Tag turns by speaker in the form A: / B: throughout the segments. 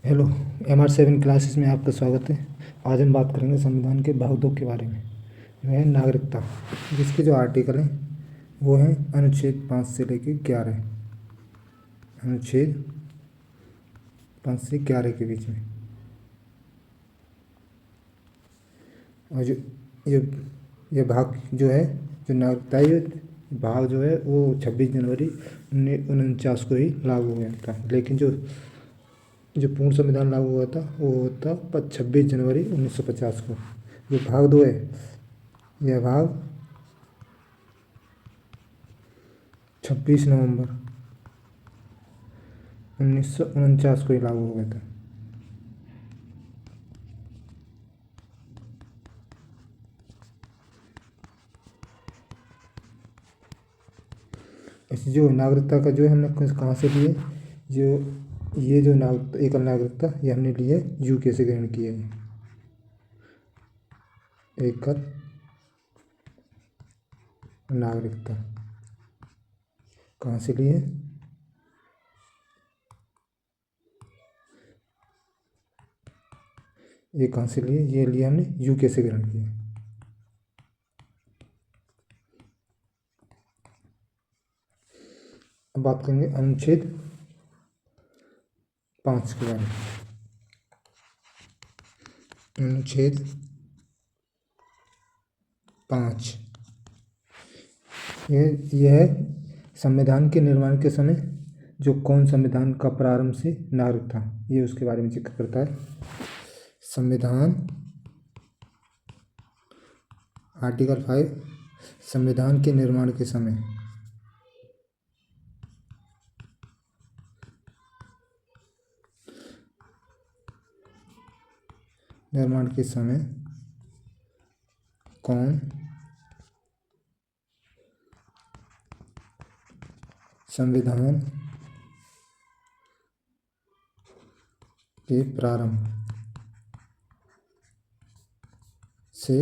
A: Hello. MR7 classes में आपका स्वागत है। आज हम बात करेंगे संविधान के भाग 2 के बारे में। वह है नागरिकता, जिसके जो आर्टिकल हैं वो हैं अनुच्छेद 5 से लेकर 11। अनुच्छेद 5 से 11 के बीच में। और जो ये ये भाग जो है, जो नागरिकता है, ये भाग जो है वो 26 जनवरी 1949 को ही लागू हुआ था। लेकिन जो जो पूर्ण संविधान लागू हुआ था वो होता 26 जनवरी 1950 को। जो भाग 2 है, यह भाग 26 नवंबर 1949 को ही लागू हो गया था। ऐसे जो नागरिकता का जो है हमने कहाँ से लिए, जो ये जो एकल नागरिकता ये हमने लिए यूके से ग्रहण किए हैं। एकल नागरिकता कहाँ से लिए? ये कहाँ से लिए? ये लिए हमने यूके से ग्रहण किए। अब बात करेंगे अनुच्छेद 5 के बारे में। अनुच्छेद 5 यह है संविधान के निर्माण के समय जो कौन संविधान का प्रारंभ से नागरिक था, ये उसके बारे में जिक्र करता है। संविधान आर्टिकल 5 संविधान के निर्माण के समय कौन संविधान के प्रारंभ से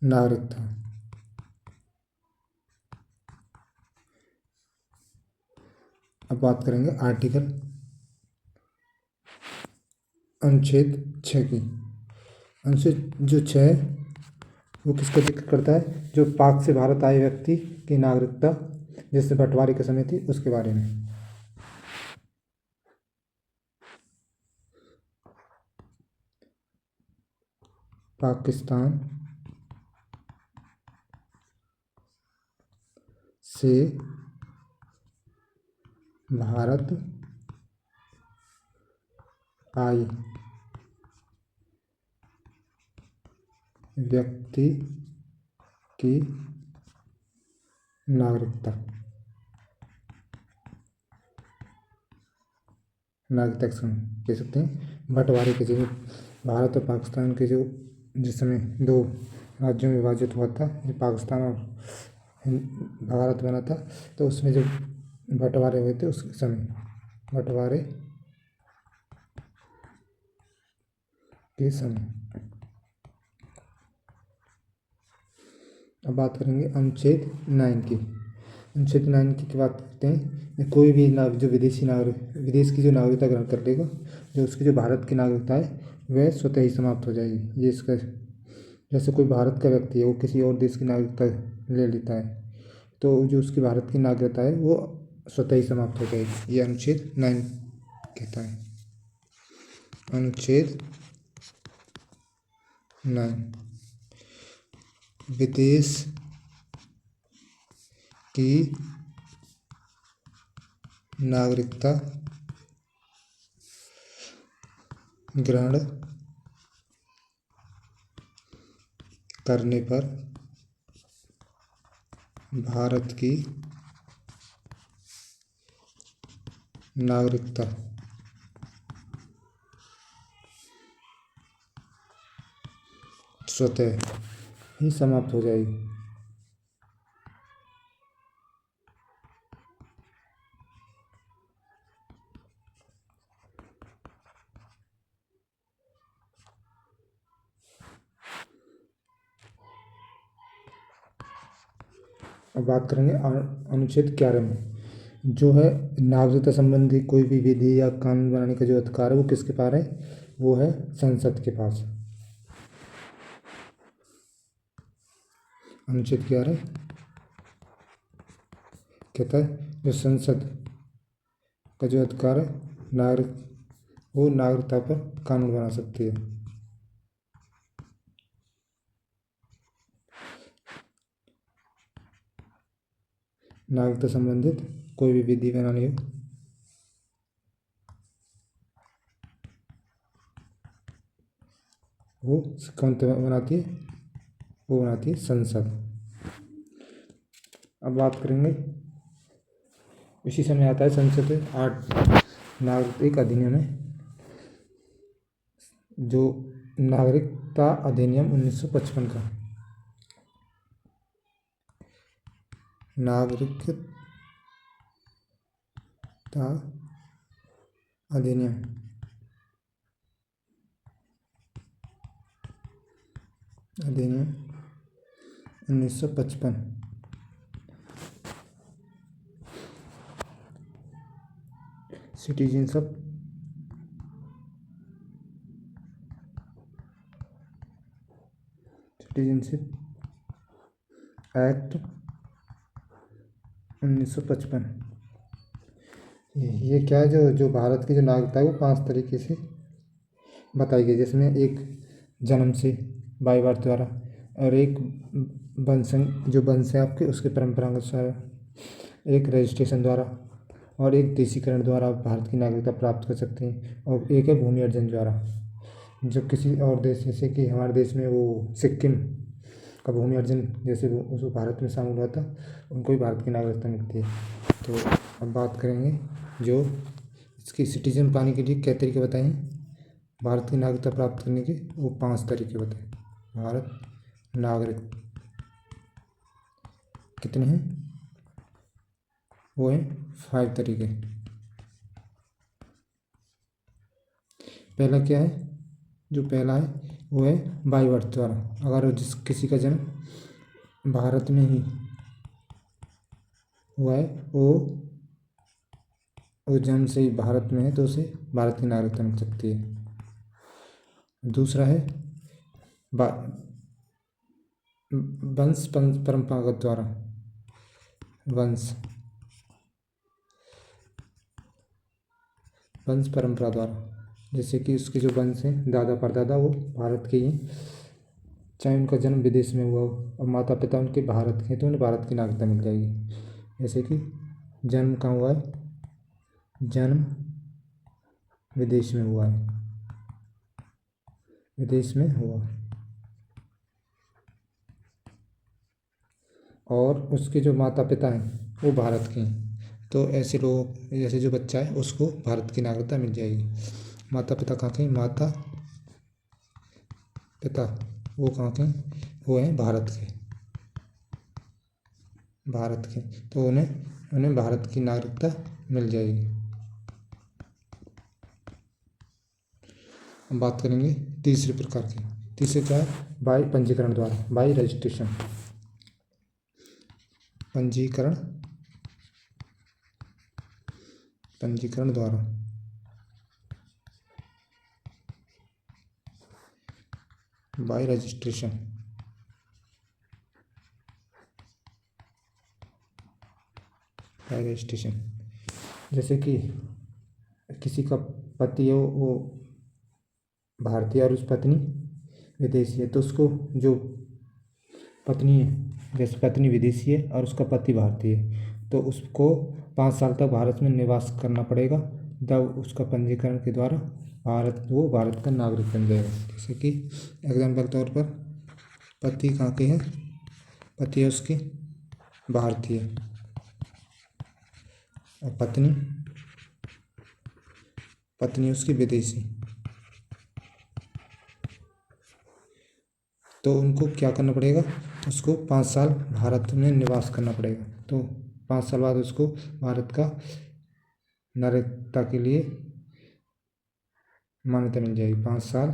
A: नागरिक था। अब बात करेंगे आर्टिकल अनुच्छेद 6 की। अनुच्छेद जो 6 है वो किसका जिक्र करता है? जो पाक से भारत आए व्यक्ति की नागरिकता जिससे बंटवारे के समय थी उसके बारे में। पाकिस्तान से भारत आई व्यक्ति की नागरिकता कह सकते हैं। बंटवारे के जो भारत और पाकिस्तान के जो जिस समय दो राज्यों में विभाजित हुआ था, जो पाकिस्तान और भारत बना था, तो उसमें जो बंटवारे हुए थे उस समय बंटवारे के समय। अब बात करेंगे अनुच्छेद 9 की। अनुच्छेद 9 की बात करते हैं। कोई भी जो विदेशी नागरिक विदेश की जो नागरिकता ग्रहण कर लेगा, जो उसकी जो भारत की नागरिकता है वह स्वतः ही समाप्त हो जाएगी। ये इसका जैसे कोई भारत का व्यक्ति है वो किसी और देश की नागरिकता ले लेता है तो जो उसकी भारत की नागरिकता है वो स्वतः ही समाप्त हो जाएगी। ये अनुच्छेद 9 कहता है। अनुच्छेद 9 विदेश की नागरिकता ग्रहण करने पर भारत की नागरिकता स्वतः ही समाप्त हो जाएगी। अब बात करेंगे अनुच्छेद 11 में। जो है नागरिकता संबंधी कोई भी विधि या कानून बनाने का जो अधिकार है वो किसके पास है, वो है संसद के पास। अनुच्छेद क्या है, कहता है जो संसद का जो अधिकार है नागरिक, वो नागरिकता पर कानून बना सकती है। नागरिकता संबंधित कोई भी विधि बनानी हो, वो कौन बनाती है, वो बनाती है संसद। अब बात करेंगे, इसी समय आता है संसद 8 नागरिक अधिनियम है, जो नागरिकता अधिनियम 1955 का नागरिकता अधिनियम 1955 सिटीजनशिप एक्ट 1955। ये क्या है, जो भारत की जो नागरिकता है वो 5 तरीके से बताई गई, जिसमें एक जन्म से बाई बर्थ द्वारा, और एक वंश जो वंश है आपके उसके परंपरागत द्वारा, एक रजिस्ट्रेशन द्वारा, और एक देशीकरण द्वारा आप भारत की नागरिकता प्राप्त कर सकते हैं, और एक है भूमि अर्जन द्वारा। जब किसी और देश, जैसे कि हमारे देश में वो सिक्किम का भूमि अर्जन जैसे वो उस भारत में शामिल हुआ था, उनको भी भारत की नागरिकता मिलती है। तो अब बात करेंगे जो इसकी सिटीजन पाने के लिए क्या तरीके बताए हैं भारत की नागरिकता प्राप्त करने के, वो 5 तरीके बताए। भारत नागरिक कितने हैं, वो है 5 तरीके। पहला क्या है, जो पहला है वो है बाई बर्थ द्वारा। अगर जिस किसी का जन्म भारत में ही हुआ है, वो जन्म से ही भारत में है, तो उसे भारत की नागरिकता मिल सकती है। दूसरा है वंश परंपरागत द्वारा, वंश परंपरा द्वारा, जैसे कि उसके जो वंश हैं दादा परदादा वो भारत के ही, चाहे उनका जन्म विदेश में हुआ हो और माता पिता उनके भारत के हैं, तो उन्हें भारत की नागरिकता मिल जाएगी। जैसे कि जन्म कहाँ हुआ है, जन्म विदेश में हुआ है, विदेश में हुआ, और उसके जो माता पिता हैं वो भारत के हैं, तो ऐसे लोग, जैसे जो बच्चा है उसको भारत की नागरिकता मिल जाएगी। माता पिता कहाँ के हैं, माता पिता वो कहाँ के हैं, वो हैं भारत के, तो उन्हें भारत की नागरिकता मिल जाएगी। हम बात करेंगे तीसरे प्रकार की। तीसरे क्या है, बाई पंजीकरण द्वारा, बाई रजिस्ट्रेशन, पंजीकरण द्वारा। बाई रजिस्ट्रेशन, जैसे कि किसी का पति है वो भारतीय और उस पत्नी विदेशी है, तो उसको जो पत्नी है, जैसे पत्नी विदेशी है और उसका पति भारतीय है, तो उसको 5 साल तक भारत में निवास करना पड़ेगा, तब उसका पंजीकरण के द्वारा वो भारत का नागरिक बन जाएगा। जैसे कि एग्जाम्पल तौर पर पति कहाँ के हैं, पति है उसकी भारतीय और पत्नी उसकी विदेशी, तो उनको क्या करना पड़ेगा, उसको 5 साल भारत में निवास करना पड़ेगा, तो 5 साल बाद उसको भारत का नागरिकता के लिए मान्यता मिल जाएगी। 5 साल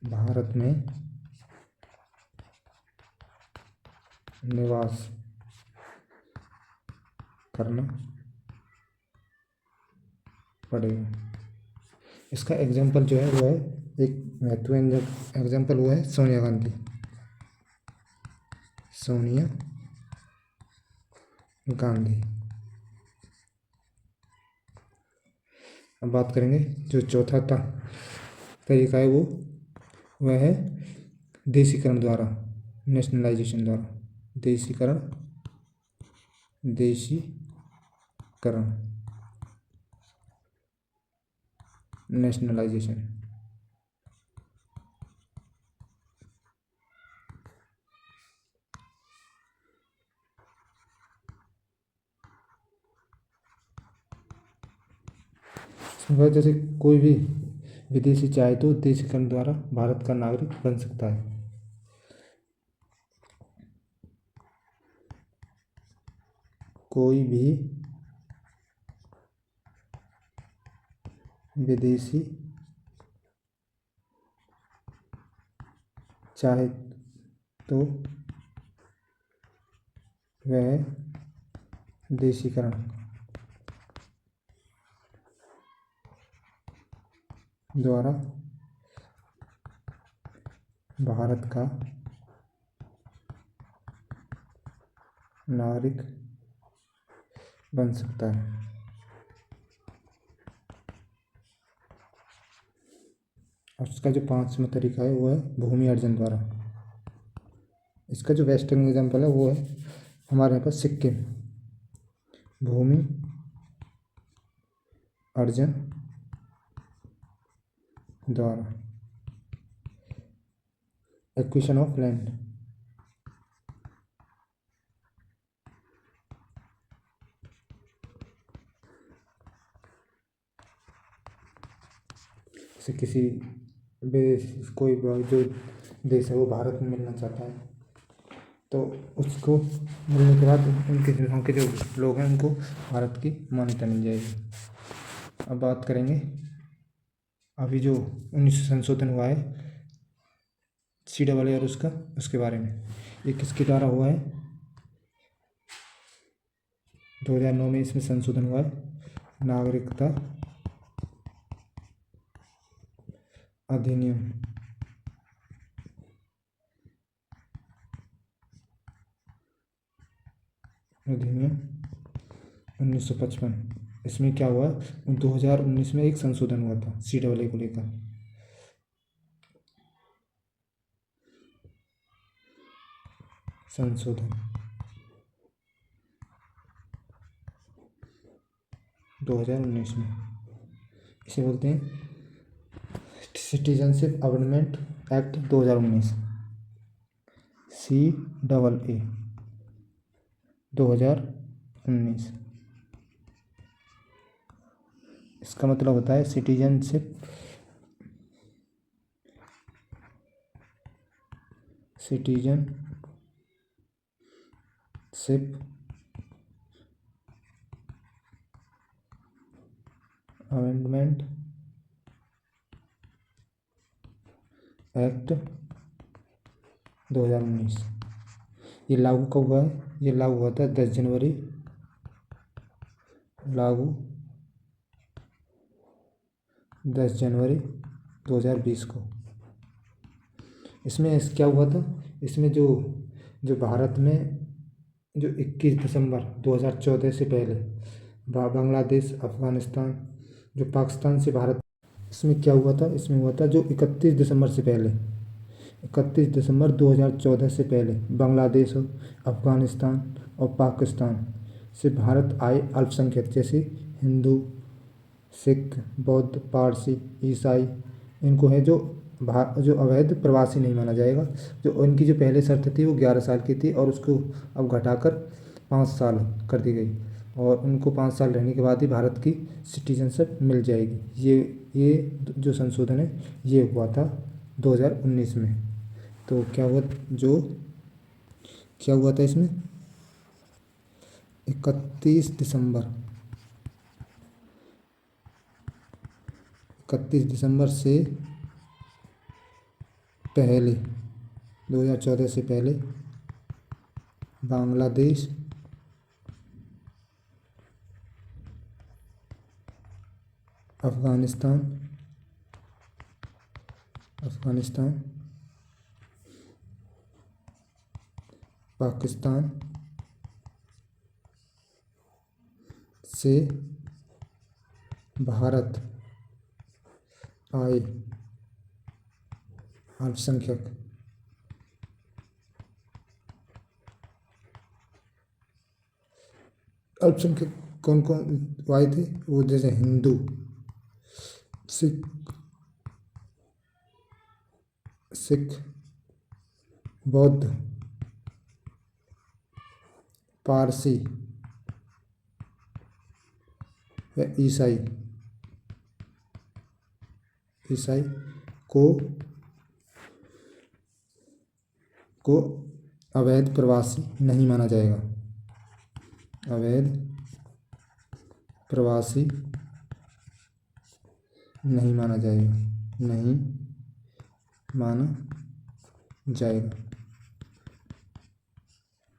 A: भारत में निवास करना पड़ेगा। इसका एग्जाम्पल जो है वो है, एक महत्वपूर्ण एग्जाम्पल वो है सोनिया गांधी। सोनिया गांधी। अब बात करेंगे जो चौथा तरीका है वह है देशीकरण द्वारा, नेशनलाइजेशन द्वारा। देशीकरण, नेशनलाइजेशन। जैसे कोई भी विदेशी चाहे तो देशीकरण द्वारा भारत का नागरिक बन सकता है। कोई भी विदेशी चाहे तो वह देशीकरण द्वारा भारत का नागरिक बन सकता है। और उसका जो पांचवा तरीका है वो है भूमि अर्जन द्वारा। इसका जो वेस्टर्न एग्जाम्पल है वो है हमारे यहाँ पर सिक्किम। भूमि अर्जन द्वारा, एक्विजिशन ऑफ लैंड। जैसे किसी कोई जो देश है वो भारत में मिलना चाहता है तो उसको मिलने के बाद उनके वहाँ के जो लोग हैं उनको भारत की मान्यता मिल जाएगी। अब बात करेंगे अभी जो 19 संशोधन हुआ है CAA और उसके बारे में। ये किसके द्वारा हुआ है? 2009 में इसमें संशोधन हुआ है, नागरिकता अधिनियम। अधिनियम 1955। इसमें क्या हुआ, 2019 में एक संशोधन हुआ था CAA को लेकर। संशोधन 2019 में, इसे बोलते हैं सिटीजनशिप अमेंडमेंट एक्ट 2019, CAA 2019। इसका मतलब होता है सिटीजनशिप अमेंडमेंट एक्ट 2019। ये लागू कब हुआ है? ये लागू हुआ था 10 जनवरी, लागू 10 जनवरी 2020 को। इसमें क्या हुआ था, इसमें जो भारत में जो 21 दिसंबर 2014 से पहले बांग्लादेश, अफ़गानिस्तान, जो पाकिस्तान से भारत, इसमें क्या हुआ था, इसमें हुआ था जो 31 दिसंबर से पहले, 31 दिसंबर 2014 से पहले बांग्लादेश, अफ़गानिस्तान और पाकिस्तान से भारत आए अल्पसंख्यक जैसे हिंदू, सिख, बौद्ध, पारसी, ईसाई, इनको है जो अवैध प्रवासी नहीं माना जाएगा। जो उनकी जो पहले शर्त थी वो 11 साल की थी और उसको अब घटाकर 5 साल कर दी गई और उनको 5 साल रहने के बाद ही भारत की सिटीजनशिप मिल जाएगी। ये जो संशोधन है ये हुआ था 2019 में। तो क्या हुआ था इसमें, 31 दिसंबर से पहले, 2014 से पहले बांग्लादेश, अफगानिस्तान पाकिस्तान से भारत आए अल्पसंख्यक कौन कौन आए थे? वो जैसे हिंदू, सिख, बौद्ध, पारसी व ईसाई को अवैध प्रवासी नहीं माना जाएगा। अवैध प्रवासी नहीं माना जाएगा।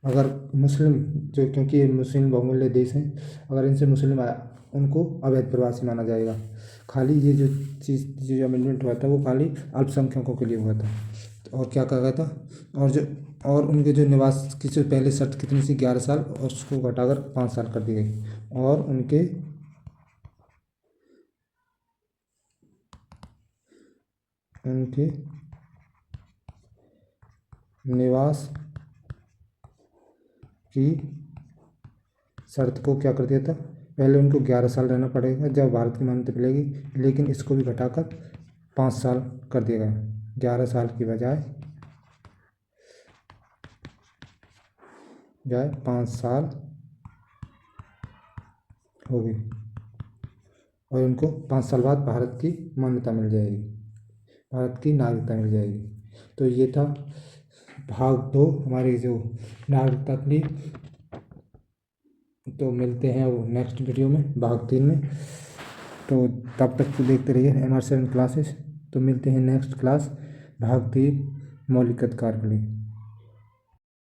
A: अगर मुस्लिम जो, क्योंकि ये मुस्लिम बहुमूल्य देश हैं, अगर इनसे मुस्लिम आया उनको अवैध प्रवासी माना जाएगा। खाली ये जो चीज़ जो अमेंडमेंट हुआ था वो खाली अल्पसंख्यकों के लिए हुआ था। और क्या कहा गया था? और उनके जो निवास की जो पहले शर्त कितनी थी 11 साल, और उसको घटाकर 5 साल कर दी गई। और उनके निवास की शर्त को क्या कर दिया था? पहले उनको 11 साल रहना पड़ेगा जब भारत की मान्यता मिलेगी, लेकिन इसको भी घटाकर 5 साल कर दिया गया। 11 साल की बजाय 5 साल हो गई, और उनको 5 साल बाद भारत की मान्यता मिल जाएगी, भारत की नागरिकता मिल जाएगी। तो ये था भाग 2 हमारी जो नागरिकता के लिए। तो मिलते हैं वो नेक्स्ट वीडियो में, भाग 3 में। तो तब तक तो देखते रहिए MR7 क्लासेस। तो मिलते हैं नेक्स्ट क्लास भाग 3 मौलिक अधिकार के लिए।